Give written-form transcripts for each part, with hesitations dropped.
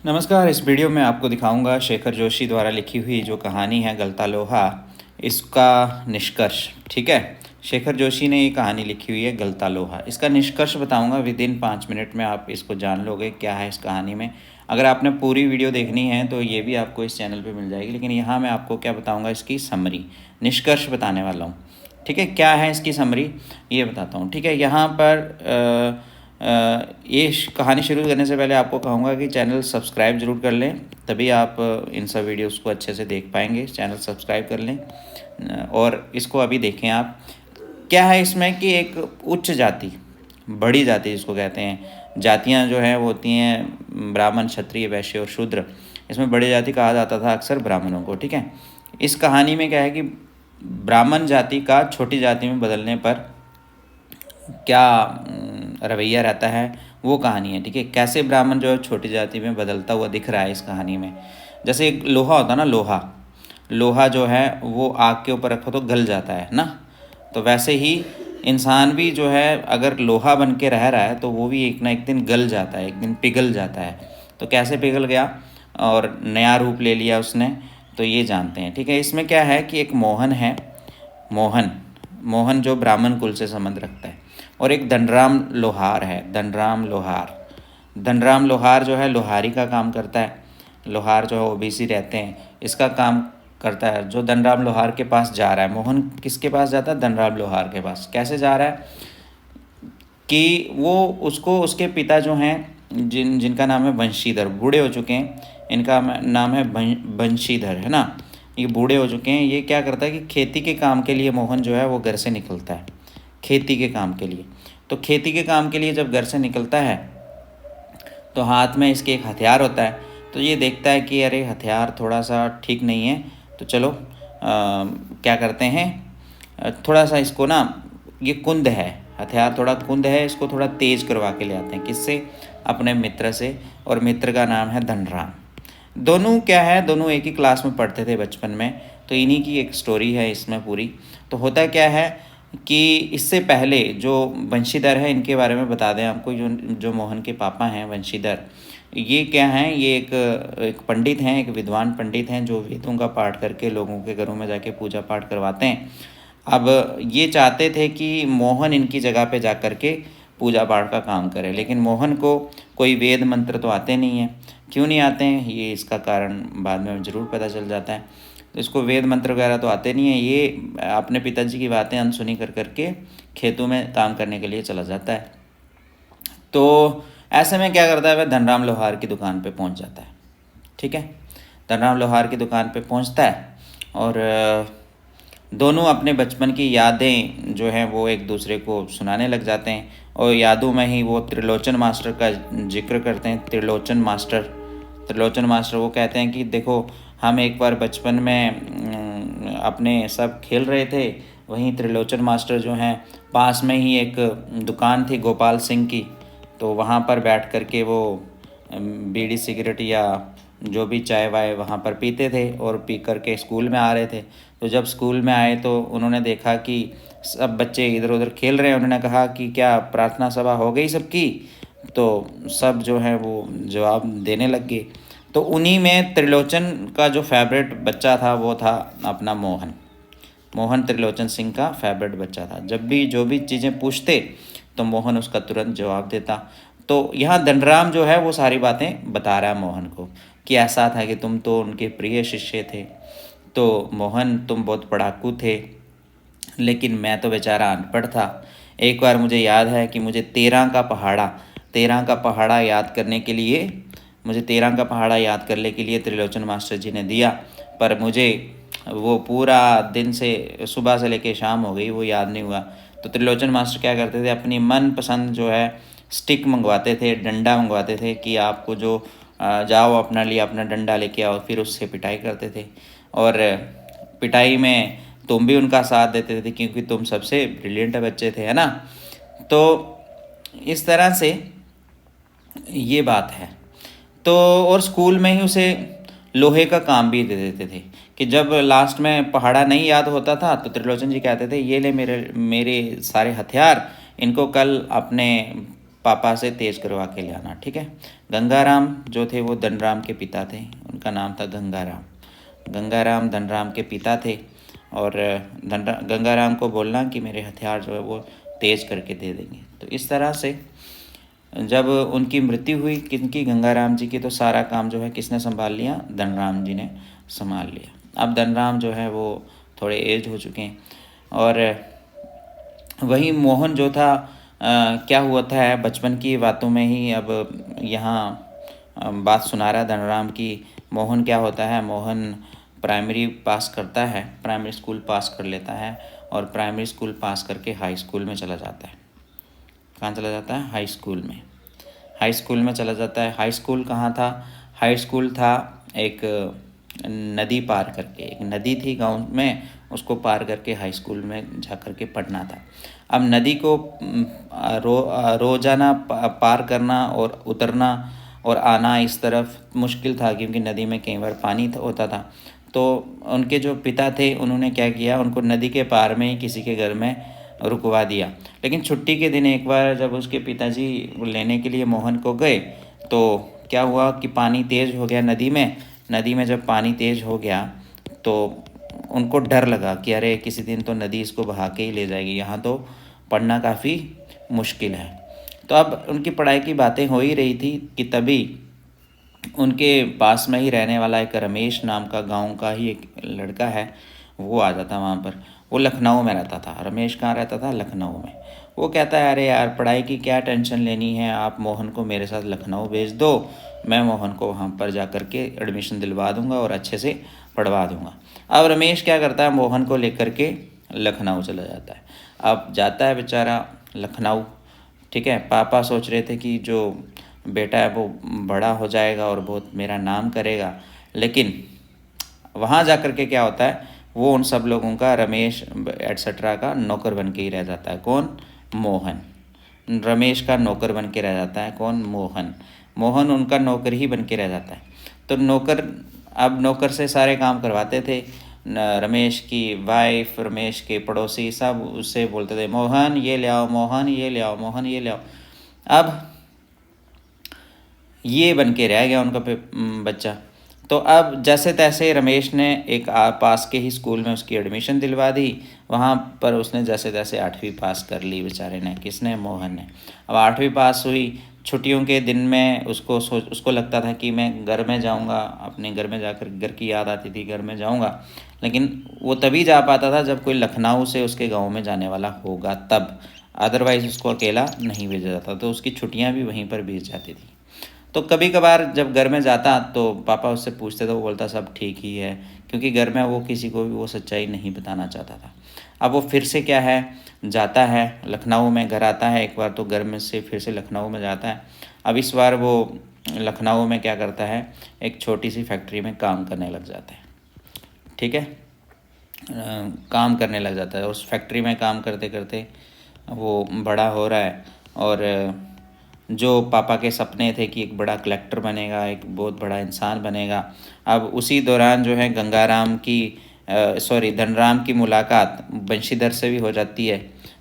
नमस्कार। इस वीडियो में आपको दिखाऊंगा शेखर जोशी द्वारा लिखी हुई जो कहानी है गलता लोहा, इसका निष्कर्ष। ठीक है, शेखर जोशी ने ये कहानी लिखी हुई है गलता लोहा। इसका निष्कर्ष बताऊंगा, विद इन 5 मिनट में आप इसको जान लोगे क्या है इस कहानी में। अगर आपने पूरी वीडियो देखनी है तो ये भी आपको इस चैनल पे मिल जाएगी, लेकिन यहाँ मैं आपको क्या बताऊँगा, इसकी समरी, निष्कर्ष बताने वाला हूँ। ठीक है, क्या है इसकी समरी ये बताता हूँ। ठीक है, यहाँ पर ये कहानी शुरू करने से पहले आपको कहूँगा कि चैनल सब्सक्राइब ज़रूर कर लें, तभी आप इन सब वीडियोस को अच्छे से देख पाएंगे। चैनल सब्सक्राइब कर लें और इसको अभी देखें आप। क्या है इसमें कि एक उच्च जाति, बड़ी जाति जिसको कहते हैं, जातियाँ जो हैं वो होती हैं ब्राह्मण, क्षत्रिय, वैश्य और शूद्र। इसमें बड़ी जाति कहा जाता था अक्सर ब्राह्मणों को। ठीक है, इस कहानी में क्या है कि ब्राह्मण जाति का छोटी जाति में बदलने पर क्या रवैया रहता है वो कहानी है। ठीक है, कैसे ब्राह्मण जो है छोटी जाति में बदलता हुआ दिख रहा है इस कहानी में। जैसे एक लोहा होता है ना, लोहा जो है वो आग के ऊपर रखो तो गल जाता है ना, तो वैसे ही इंसान भी जो है अगर लोहा बन के रह रहा है तो वो भी एक ना एक दिन गल जाता है, एक दिन पिघल जाता है। तो कैसे पिघल गया और नया रूप ले लिया उसने, तो ये जानते हैं। ठीक है, इसमें क्या है कि एक मोहन है, मोहन जो ब्राह्मण कुल से संबंध रखता है, और एक धनराम लोहार है, धनराम लोहार जो है लोहारी का काम करता है। लोहार जो है ओबीसी रहते हैं, इसका काम करता है। जो धनराम लोहार के पास जा रहा है, मोहन किसके पास जाता है? धनराम लोहार के पास। कैसे जा रहा है कि वो उसको, उसके पिता जो हैं जिनका नाम है बंशीधर, बूढ़े हो चुके हैं, इनका नाम है बंशीधर, है ना, ये बूढ़े हो चुके हैं। ये क्या करता है कि खेती के काम के लिए मोहन जो है वो घर से निकलता है, खेती के काम के लिए। तो खेती के काम के लिए जब घर से निकलता है तो हाथ में इसके एक हथियार होता है। तो ये देखता है कि अरे हथियार थोड़ा सा ठीक नहीं है, तो चलो क्या करते हैं, थोड़ा सा इसको ना, ये कुंद है, हथियार थोड़ा कुंद है, इसको थोड़ा तेज़ करवा के ले आते हैं। किससे? अपने मित्र से, और मित्र का नाम है धनराम। दोनों क्या है, दोनों एक ही क्लास में पढ़ते थे बचपन में, तो इन्हीं की एक स्टोरी है इसमें पूरी। तो होता क्या है कि इससे पहले जो वंशीधर है, इनके बारे में बता दें आपको। जो मोहन के पापा हैं वंशीधर, ये क्या हैं, ये एक पंडित हैं, एक विद्वान पंडित हैं, जो वेदों का पाठ करके लोगों के घरों में जाके पूजा पाठ करवाते हैं। अब ये चाहते थे कि मोहन इनकी जगह पे जा कर के पूजा पाठ का काम करे, लेकिन मोहन को कोई वेद मंत्र तो आते नहीं हैं। क्यों नहीं आते हैं, ये इसका कारण बाद में ज़रूर पता चल जाता है। तो इसको वेद मंत्र वगैरह तो आते नहीं हैं, ये अपने पिताजी की बातें अनसुनी कर करके खेतों में काम करने के लिए चला जाता है। तो ऐसे में क्या करता है, वह धनराम लोहार की दुकान पे पहुंच जाता है। ठीक है, धनराम लोहार की दुकान पे पहुंचता है और दोनों अपने बचपन की यादें जो हैं वो एक दूसरे को सुनाने लग जाते हैं। और यादों में ही वो त्रिलोचन मास्टर का जिक्र करते हैं। त्रिलोचन मास्टर वो कहते हैं कि देखो, हम एक बार बचपन में अपने सब खेल रहे थे, वहीं त्रिलोचन मास्टर जो हैं, पास में ही एक दुकान थी गोपाल सिंह की, तो वहाँ पर बैठ कर के वो बीड़ी सिगरेट या जो भी चाय वाय वहाँ पर पीते थे, और पी कर के स्कूल में आ रहे थे। तो जब स्कूल में आए तो उन्होंने देखा कि सब बच्चे इधर उधर खेल रहे हैं। उन्होंने कहा कि क्या प्रार्थना सभा हो गई सबकी? तो सब जो है वो जवाब देने लग गए। तो उन्हीं में त्रिलोचन का जो फेवरेट बच्चा था वो था अपना मोहन त्रिलोचन सिंह का फेवरेट बच्चा था। जब भी जो भी चीज़ें पूछते तो मोहन उसका तुरंत जवाब देता। तो यहाँ धनराम जो है वो सारी बातें बता रहा है मोहन को कि ऐसा था कि तुम तो उनके प्रिय शिष्य थे, तो मोहन तुम बहुत पढ़ाकू थे, लेकिन मैं तो बेचारा अनपढ़ था। एक बार मुझे याद है कि मुझे तेरह का पहाड़ा याद करने के लिए, त्रिलोचन मास्टर जी ने दिया, पर मुझे वो पूरा दिन से, सुबह से लेके शाम हो गई, वो याद नहीं हुआ। तो त्रिलोचन मास्टर क्या करते थे, अपनी मनपसंद जो है स्टिक मंगवाते थे, डंडा मंगवाते थे कि आपको जो जाओ अपना लिए अपना डंडा लेके आओ, फिर उससे पिटाई करते थे। और पिटाई में तुम भी उनका साथ देते थे क्योंकि तुम सबसे ब्रिलियंट बच्चे थे, है ना। तो इस तरह से ये बात है। तो और स्कूल में ही उसे लोहे का काम भी दे देते थे कि जब लास्ट में पहाड़ा नहीं याद होता था तो त्रिलोचन जी कहते थे, ये ले मेरे सारे हथियार, इनको कल अपने पापा से तेज करवा के ले आना। ठीक है। गंगाराम जो थे वो धनराम के पिता थे, उनका नाम था गंगाराम। गंगाराम धनराम के पिता थे और गंगाराम को बोलना कि मेरे हथियार जो है वो तेज करके दे देंगे। तो इस तरह से जब उनकी मृत्यु हुई किनकी, गंगाराम जी की, तो सारा काम जो है किसने संभाल लिया, धनराम जी ने संभाल लिया। अब धनराम जो है वो थोड़े एज हो चुके हैं और वही मोहन जो था क्या हुआ था बचपन की बातों में ही अब यहाँ बात सुना रहा है धनराम की। मोहन क्या होता है, मोहन प्राइमरी पास करता है, प्राइमरी स्कूल पास कर लेता है और प्राइमरी स्कूल पास करके हाई स्कूल में चला जाता है। कहाँ चला जाता है, हाई स्कूल में। हाई स्कूल में चला जाता है। हाई स्कूल कहाँ था, हाई स्कूल था एक नदी पार करके, एक नदी थी गांव में, उसको पार करके हाई स्कूल में जा कर के पढ़ना था। अब नदी को रोजाना पार करना और उतरना और आना इस तरफ मुश्किल था क्योंकि नदी में कई बार पानी होता था। तो उनके जो पिता थे उन्होंने क्या किया, उनको नदी के पार में ही किसी के घर में रुकवा दिया। लेकिन छुट्टी के दिन एक बार जब उसके पिताजी लेने के लिए मोहन को गए तो क्या हुआ कि पानी तेज़ हो गया नदी में। नदी में जब पानी तेज़ हो गया तो उनको डर लगा कि अरे किसी दिन तो नदी इसको बहा के ही ले जाएगी, यहाँ तो पढ़ना काफ़ी मुश्किल है। तो अब उनकी पढ़ाई की बातें हो ही रही थी कि तभी उनके पास में ही रहने वाला एक रमेश नाम का गांव का ही एक लड़का है, वो आ जाता वहाँ पर। वो लखनऊ में रहता था। रमेश कहाँ रहता था, लखनऊ में। वो कहता है अरे यार पढ़ाई की क्या टेंशन लेनी है, आप मोहन को मेरे साथ लखनऊ भेज दो, मैं मोहन को वहाँ पर जा कर के एडमिशन दिलवा दूँगा और अच्छे से पढ़वा दूँगा। अब रमेश क्या करता है, मोहन को लेकर के लखनऊ चला जाता है। अब जाता है बेचारा लखनऊ। ठीक है। पापा सोच रहे थे कि जो बेटा है वो बड़ा हो जाएगा और बहुत मेरा नाम करेगा, लेकिन वहाँ जा कर के क्या होता है, वो उन सब लोगों का, रमेश एट्सेट्रा का नौकर बन के ही रह जाता है। कौन, मोहन। रमेश का नौकर बन के रह जाता है कौन, मोहन। मोहन उनका नौकर ही बन के रह जाता है। तो नौकर, अब नौकर से सारे काम करवाते थे। रमेश की वाइफ, रमेश के पड़ोसी सब उससे बोलते थे मोहन ये ले आओ, मोहन ये ले आओ, मोहन ये ले आओ। अब ये बन के रह गया उनका बच्चा। तो अब जैसे तैसे रमेश ने एक पास के ही स्कूल में उसकी एडमिशन दिलवा दी। वहाँ पर उसने जैसे तैसे 8वीं पास कर ली बेचारे ने, किसने, मोहन ने। अब 8वीं पास हुई, छुट्टियों के दिन में उसको लगता था कि मैं घर में जाऊँगा, अपने घर में जाकर घर की याद आती थी, घर में जाऊँगा। लेकिन वो तभी जा पाता था जब कोई लखनऊ से उसके गाँव में जाने वाला होगा तब, अदरवाइज़ उसको अकेला नहीं भेजा जाता। तो उसकी छुट्टियाँ भी वहीं पर बीत जाती थी। तो कभी कभार जब घर में जाता तो पापा उससे पूछते तो वो बोलता सब ठीक ही है, क्योंकि घर में वो किसी को भी वो सच्चाई नहीं बताना चाहता था। अब वो फिर से क्या है, जाता है लखनऊ में, घर आता है एक बार तो घर में से फिर से लखनऊ में जाता है। अब इस बार वो लखनऊ में क्या करता है, एक छोटी सी फैक्ट्री में काम करने लग जाता है। ठीक है। काम करने लग जाता है। उस फैक्ट्री में काम करते करते वो बड़ा हो रहा है और जो पापा के सपने थे कि एक बड़ा कलेक्टर बनेगा, एक बहुत बड़ा इंसान बनेगा। अब उसी दौरान जो है गंगाराम की धनराम की मुलाकात बंशीधर से भी हो जाती है।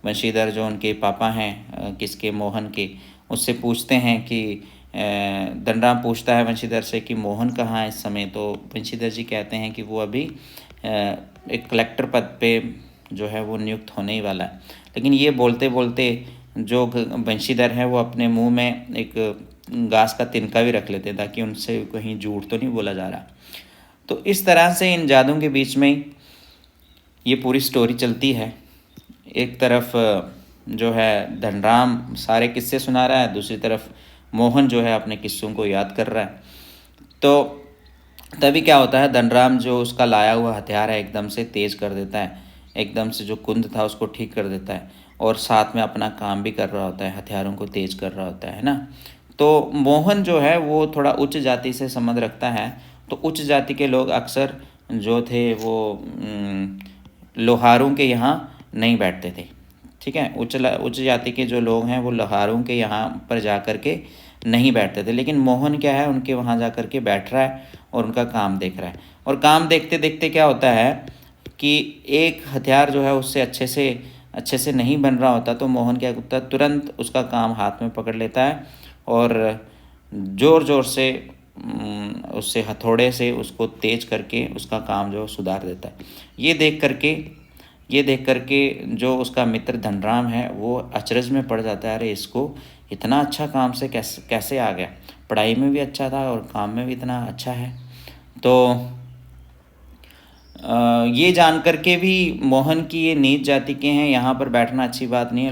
बंशीधर जो उनके पापा हैं, किसके, मोहन के, उससे पूछते हैं कि धनराम पूछता है बंशीधर से कि मोहन कहाँ है इस समय। तो बंशीधर जी कहते हैं कि वो अभी एक कलेक्टर पद पे जो है वो नियुक्त होने ही वाला है। लेकिन ये बोलते बोलते जो बंशीधर है वो अपने मुंह में एक घास का तिनका भी रख लेते हैं ताकि उनसे कहीं झूठ तो नहीं बोला जा रहा। तो इस तरह से इन जादों के बीच में ये पूरी स्टोरी चलती है। एक तरफ जो है धनराम सारे किस्से सुना रहा है, दूसरी तरफ मोहन जो है अपने किस्सों को याद कर रहा है। तो तभी क्या होता है, धनराम जो उसका लाया हुआ हथियार है एकदम से तेज़ कर देता है, एकदम से जो कुंद था उसको ठीक कर देता है और साथ में अपना काम भी कर रहा होता है, हथियारों को तेज़ कर रहा होता है ना। तो मोहन जो है वो थोड़ा उच्च जाति से संबंध रखता है। तो उच्च जाति के लोग अक्सर जो थे वो लोहारों के यहाँ नहीं बैठते थे। ठीक है। उच्च जाति के जो लोग हैं वो लोहारों के यहाँ पर जा कर के नहीं बैठते थे। लेकिन मोहन क्या है, उनके वहाँ जा कर के बैठ रहा है और उनका काम देख रहा है। और काम देखते देखते क्या होता है कि एक हथियार जो है उससे अच्छे से अच्छे से नहीं बन रहा होता तो मोहन क्या करता है, तुरंत उसका काम हाथ में पकड़ लेता है और ज़ोर ज़ोर से उससे हथौड़े से उसको तेज करके उसका काम जो सुधार देता है। ये देख करके जो उसका मित्र धनराम है वो अचरज में पड़ जाता है, अरे इसको इतना अच्छा काम से कैसे कैसे आ गया, पढ़ाई में भी अच्छा था और काम में भी इतना अच्छा है। तो ये जान कर के भी मोहन की ये नीच जाति के हैं, यहाँ पर बैठना अच्छी बात नहीं है,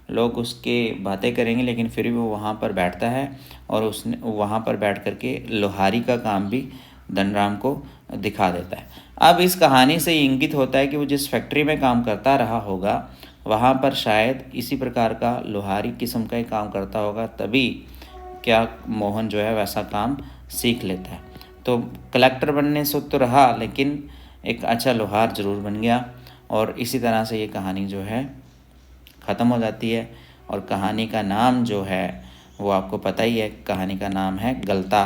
लोग उसके बातें करेंगे, लेकिन फिर भी वो वहाँ पर बैठता है और उसने वहाँ पर बैठ कर के लोहारी का काम भी धनराम को दिखा देता है। अब इस कहानी से ये इंगित होता है कि वो जिस फैक्ट्री में काम करता रहा होगा वहाँ पर शायद इसी प्रकार का लोहारी किस्म का ही काम करता होगा, तभी क्या मोहन जो है वैसा काम सीख लेता है। तो कलेक्टर बनने से तो रहा, लेकिन एक अच्छा लोहार ज़रूर बन गया। और इसी तरह से ये कहानी जो है ख़त्म हो जाती है। और कहानी का नाम जो है वो आपको पता ही है, कहानी का नाम है गलता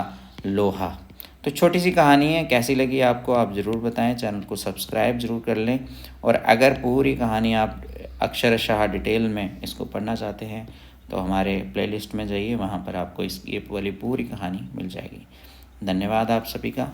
लोहा। तो छोटी सी कहानी है, कैसी लगी आपको आप ज़रूर बताएं, चैनल को सब्सक्राइब ज़रूर कर लें। और अगर पूरी कहानी आप अक्षरशः डिटेल में इसको पढ़ना चाहते हैं तो हमारे प्लेलिस्ट में जाइए, वहाँ पर आपको ये वाली पूरी कहानी मिल जाएगी। धन्यवाद आप सभी का।